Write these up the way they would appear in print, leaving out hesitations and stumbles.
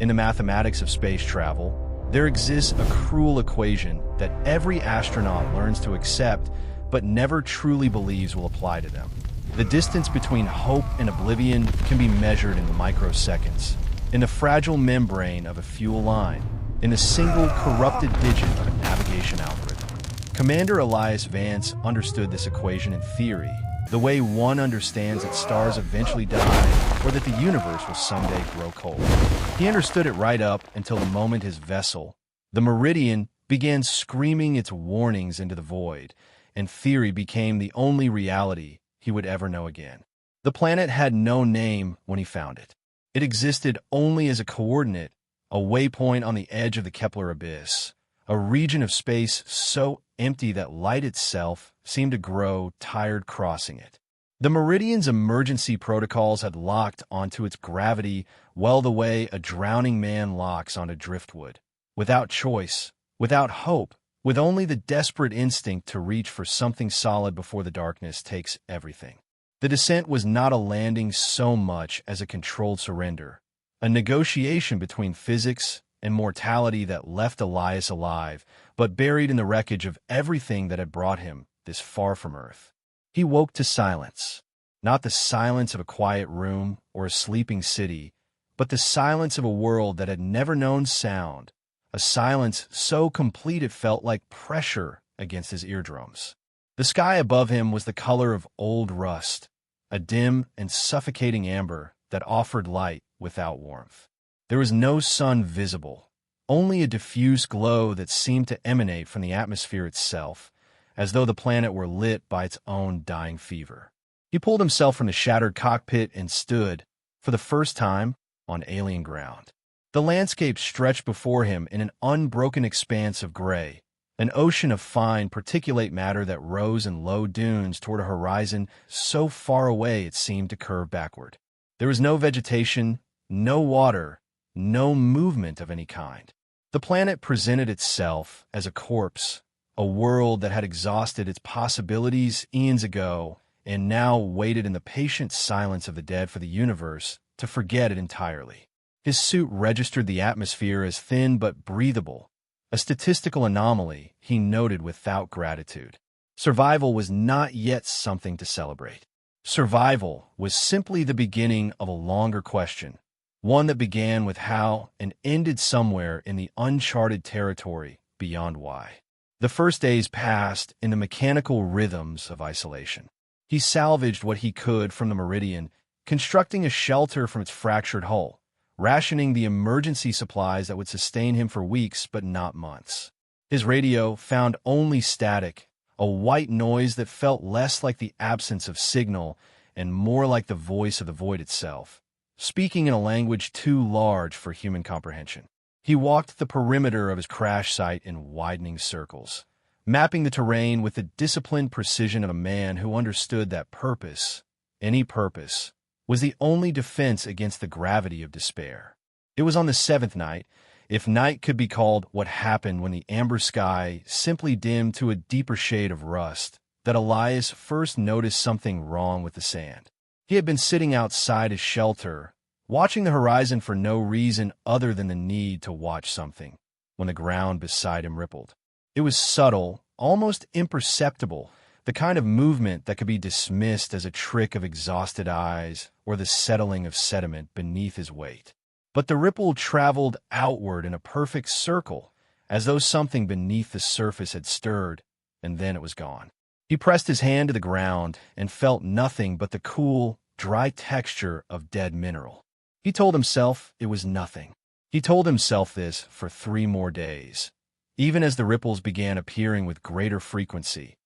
In the mathematics of space travel, there exists a cruel equation that every astronaut learns to accept but never truly believes will apply to them. The distance between hope and oblivion can be measured in microseconds, in the fragile membrane of a fuel line, in the single corrupted digit of a navigation algorithm. Commander Elias Vance understood this equation in theory, the way one understands that stars eventually die or that the universe will someday grow cold. He understood it right up until the moment his vessel, the Meridian, began screaming its warnings into the void, and theory became the only reality he would ever know again. The planet had no name when he found it. It existed only as a coordinate, a waypoint on the edge of the Kepler abyss, a region of space so empty that light itself seemed to grow tired crossing it. The Meridian's emergency protocols had locked onto its gravity well the way a drowning man locks onto driftwood, without choice, without hope, with only the desperate instinct to reach for something solid before the darkness takes everything. The descent was not a landing so much as a controlled surrender, a negotiation between physics and mortality that left Elias alive, but buried in the wreckage of everything that had brought him this far from Earth. He woke to silence, not the silence of a quiet room or a sleeping city, but the silence of a world that had never known sound, a silence so complete it felt like pressure against his eardrums. The sky above him was the color of old rust, a dim and suffocating amber that offered light without warmth. There was no sun visible, only a diffuse glow that seemed to emanate from the atmosphere itself, as though the planet were lit by its own dying fever. He pulled himself from the shattered cockpit and stood, for the first time, on alien ground. The landscape stretched before him in an unbroken expanse of gray, an ocean of fine particulate matter that rose in low dunes toward a horizon so far away it seemed to curve backward. There was no vegetation, no water, no movement of any kind. The planet presented itself as a corpse, a world that had exhausted its possibilities eons ago and now waited in the patient silence of the dead for the universe to forget it entirely. His suit registered the atmosphere as thin but breathable, a statistical anomaly he noted without gratitude. Survival was not yet something to celebrate. Survival was simply the beginning of a longer question, one that began with how and ended somewhere in the uncharted territory beyond why. The first days passed in the mechanical rhythms of isolation. He salvaged what he could from the Meridian, constructing a shelter from its fractured hull, rationing the emergency supplies that would sustain him for weeks but not months. His radio found only static, a white noise that felt less like the absence of signal and more like the voice of the void itself, speaking in a language too large for human comprehension. He walked the perimeter of his crash site in widening circles, mapping the terrain with the disciplined precision of a man who understood that purpose, any purpose, was the only defense against the gravity of despair. It was on the seventh night, if night could be called what happened when the amber sky simply dimmed to a deeper shade of rust, that Elias first noticed something wrong with the sand. He had been sitting outside his shelter, watching the horizon for no reason other than the need to watch something, when the ground beside him rippled. It was subtle, almost imperceptible, the kind of movement that could be dismissed as a trick of exhausted eyes or the settling of sediment beneath his weight. But the ripple traveled outward in a perfect circle, as though something beneath the surface had stirred, and then it was gone. He pressed his hand to the ground and felt nothing but the cool, dry texture of dead mineral. He told himself it was nothing. He told himself this for 3 more days, even as the ripples began appearing with greater frequency,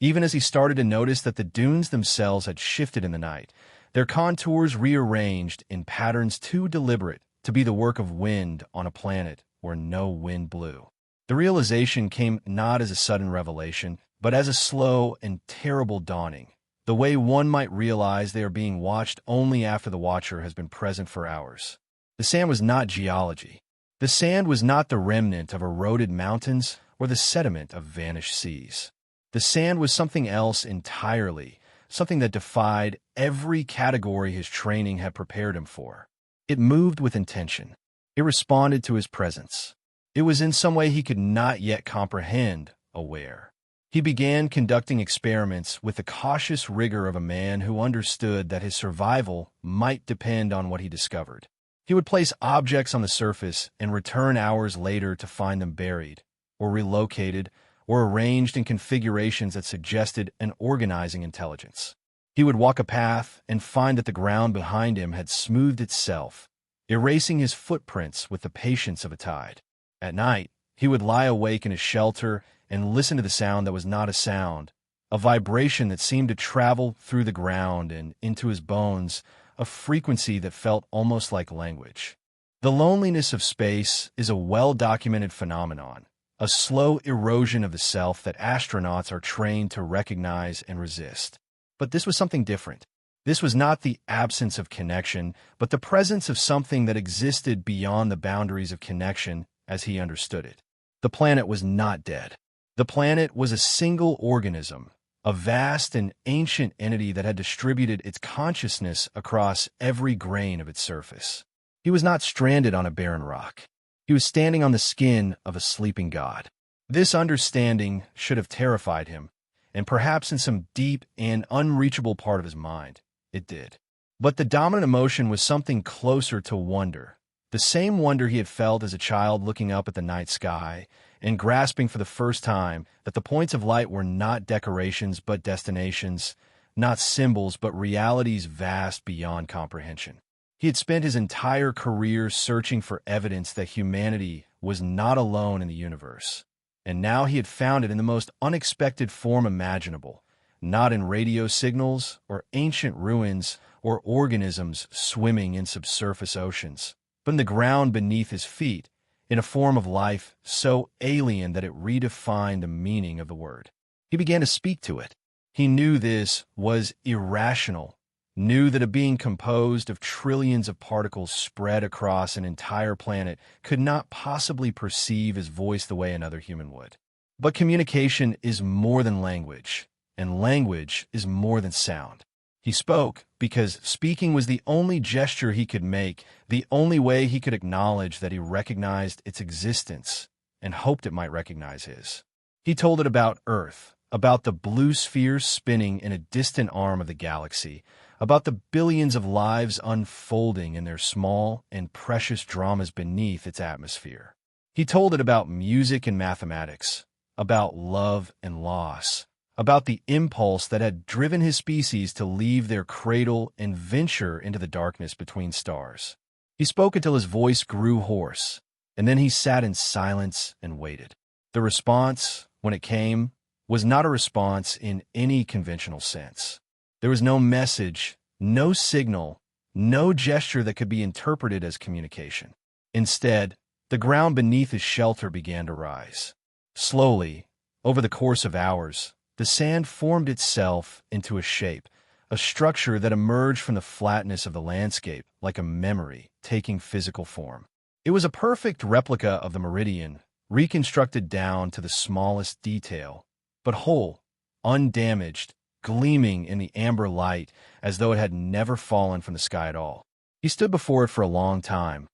even as he started to notice that the dunes themselves had shifted in the night, their contours rearranged in patterns too deliberate to be the work of wind on a planet where no wind blew. The realization came not as a sudden revelation, but as a slow and terrible dawning, the way one might realize they are being watched only after the watcher has been present for hours. The sand was not geology. The sand was not the remnant of eroded mountains or the sediment of vanished seas. The sand was something else entirely, something that defied every category his training had prepared him for. It moved with intention. It responded to his presence. It was in some way he could not yet comprehend, aware. He began conducting experiments with the cautious rigor of a man who understood that his survival might depend on what he discovered. He would place objects on the surface and return hours later to find them buried, or relocated, or arranged in configurations that suggested an organizing intelligence. He would walk a path and find that the ground behind him had smoothed itself, erasing his footprints with the patience of a tide. At night, he would lie awake in his shelter and listen to the sound that was not a sound, a vibration that seemed to travel through the ground and into his bones, a frequency that felt almost like language. The loneliness of space is a well-documented phenomenon, a slow erosion of the self that astronauts are trained to recognize and resist. But this was something different. This was not the absence of connection, but the presence of something that existed beyond the boundaries of connection as he understood it. The planet was not dead. The planet was a single organism, a vast and ancient entity that had distributed its consciousness across every grain of its surface. He was not stranded on a barren rock. He was standing on the skin of a sleeping god. This understanding should have terrified him, and perhaps in some deep and unreachable part of his mind, it did. But the dominant emotion was something closer to wonder, the same wonder he had felt as a child looking up at the night sky and grasping for the first time that the points of light were not decorations but destinations, not symbols but realities vast beyond comprehension. He had spent his entire career searching for evidence that humanity was not alone in the universe, and now he had found it in the most unexpected form imaginable, not in radio signals or ancient ruins or organisms swimming in subsurface oceans, but in the ground beneath his feet, in a form of life so alien that it redefined the meaning of the word. He began to speak to it. He knew this was irrational, knew that a being composed of trillions of particles spread across an entire planet could not possibly perceive his voice the way another human would. But communication is more than language, and language is more than sound. He spoke because speaking was the only gesture he could make, the only way he could acknowledge that he recognized its existence and hoped it might recognize his. He told it about Earth, about the blue spheres spinning in a distant arm of the galaxy, about the billions of lives unfolding in their small and precious dramas beneath its atmosphere. He told it about music and mathematics, about love and loss, about the impulse that had driven his species to leave their cradle and venture into the darkness between stars. He spoke until his voice grew hoarse, and then he sat in silence and waited. The response, when it came, was not a response in any conventional sense. There was no message, no signal, no gesture that could be interpreted as communication. Instead, the ground beneath his shelter began to rise. Slowly, over the course of hours, the sand formed itself into a shape, a structure that emerged from the flatness of the landscape like a memory taking physical form. It was a perfect replica of the meridian, reconstructed down to the smallest detail, but whole, undamaged, gleaming in the amber light as though it had never fallen from the sky at all. He stood before it for a long time,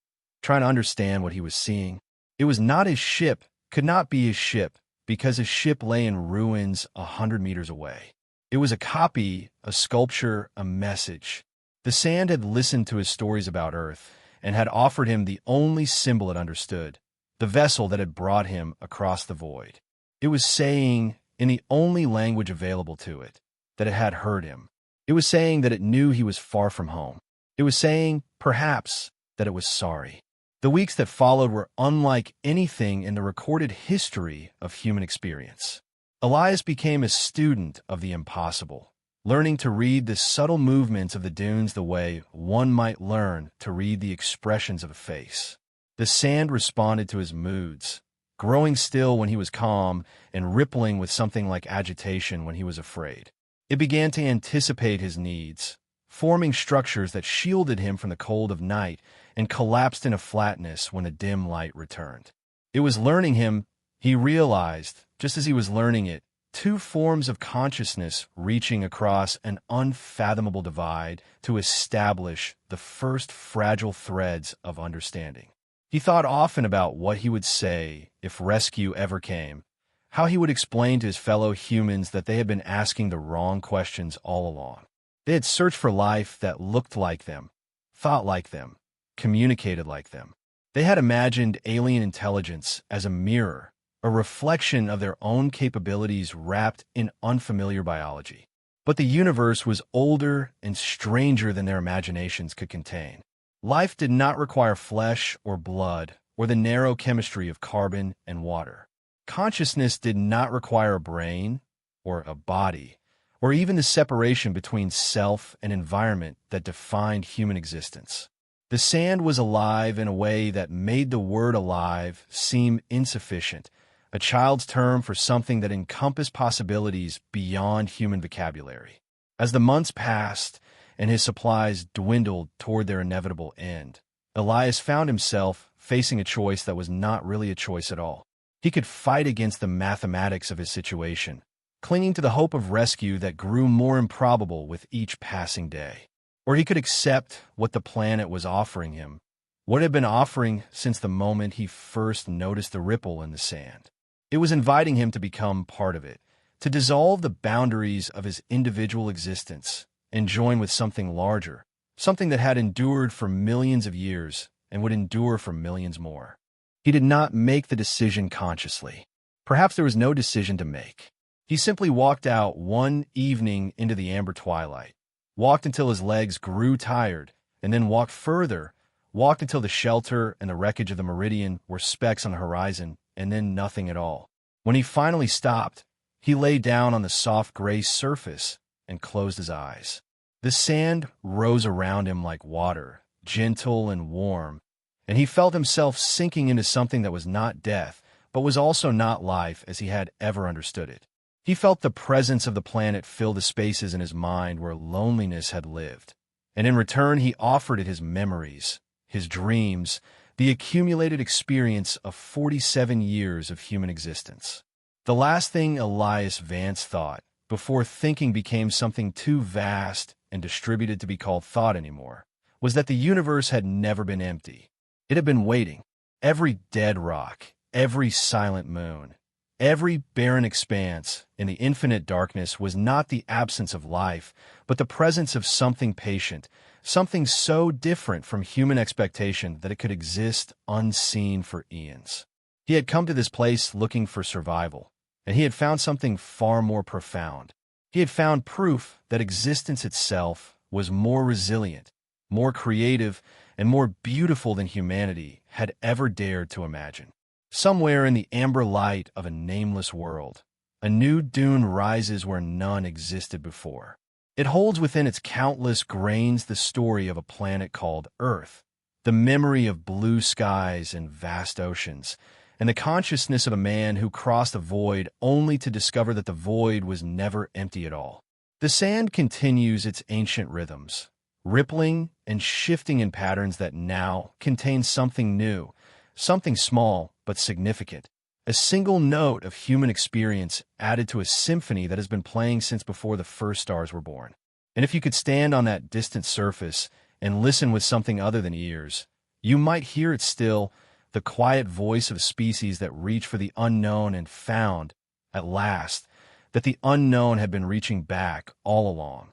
trying to understand what he was seeing. It was not his ship, could not be his ship, because his ship lay in ruins 100 meters away. It was a copy, a sculpture, a message. The sand had listened to his stories about Earth and had offered him the only symbol it understood, the vessel that had brought him across the void. It was saying, in the only language available to it, that it had heard him. It was saying that it knew he was far from home. It was saying, perhaps, that it was sorry. The weeks that followed were unlike anything in the recorded history of human experience. Elias became a student of the impossible, learning to read the subtle movements of the dunes the way one might learn to read the expressions of a face. The sand responded to his moods, growing still when he was calm and rippling with something like agitation when he was afraid. It began to anticipate his needs, forming structures that shielded him from the cold of night and collapsed into flatness when a dim light returned. It was learning him, he realized, just as he was learning it, two forms of consciousness reaching across an unfathomable divide to establish the first fragile threads of understanding. He thought often about what he would say if rescue ever came, how he would explain to his fellow humans that they had been asking the wrong questions all along. They had searched for life that looked like them, thought like them, communicated like them. They had imagined alien intelligence as a mirror, a reflection of their own capabilities wrapped in unfamiliar biology. But the universe was older and stranger than their imaginations could contain. Life did not require flesh or blood or the narrow chemistry of carbon and water. Consciousness did not require a brain or a body, or even the separation between self and environment that defined human existence. The sand was alive in a way that made the word alive seem insufficient, a child's term for something that encompassed possibilities beyond human vocabulary. As the months passed and his supplies dwindled toward their inevitable end, Elias found himself facing a choice that was not really a choice at all. He could fight against the mathematics of his situation, clinging to the hope of rescue that grew more improbable with each passing day. Or he could accept what the planet was offering him, what it had been offering since the moment he first noticed the ripple in the sand. It was inviting him to become part of it, to dissolve the boundaries of his individual existence and join with something larger, something that had endured for millions of years and would endure for millions more. He did not make the decision consciously. Perhaps there was no decision to make. He simply walked out one evening into the amber twilight, walked until his legs grew tired, and then walked further, walked until the shelter and the wreckage of the meridian were specks on the horizon, and then nothing at all. When he finally stopped, he lay down on the soft gray surface and closed his eyes. The sand rose around him like water, gentle and warm, and he felt himself sinking into something that was not death, but was also not life as he had ever understood it. He felt the presence of the planet fill the spaces in his mind where loneliness had lived, and in return he offered it his memories, his dreams, the accumulated experience of 47 years of human existence. The last thing Elias Vance thought, before thinking became something too vast and distributed to be called thought anymore, was that the universe had never been empty. It had been waiting. Every dead rock, every silent moon, every barren expanse in the infinite darkness was not the absence of life, but the presence of something patient, something so different from human expectation that it could exist unseen for eons. He had come to this place looking for survival, and he had found something far more profound. He had found proof that existence itself was more resilient, more creative, and more beautiful than humanity had ever dared to imagine. Somewhere in the amber light of a nameless world, a new dune rises where none existed before. It holds within its countless grains the story of a planet called Earth, the memory of blue skies and vast oceans, and the consciousness of a man who crossed a void only to discover that the void was never empty at all. The sand continues its ancient rhythms, rippling and shifting in patterns that now contain something new, something small but significant, a single note of human experience added to a symphony that has been playing since before the first stars were born. And if you could stand on that distant surface and listen with something other than ears, you might hear it still, the quiet voice of a species that reached for the unknown and found, at last, that the unknown had been reaching back all along.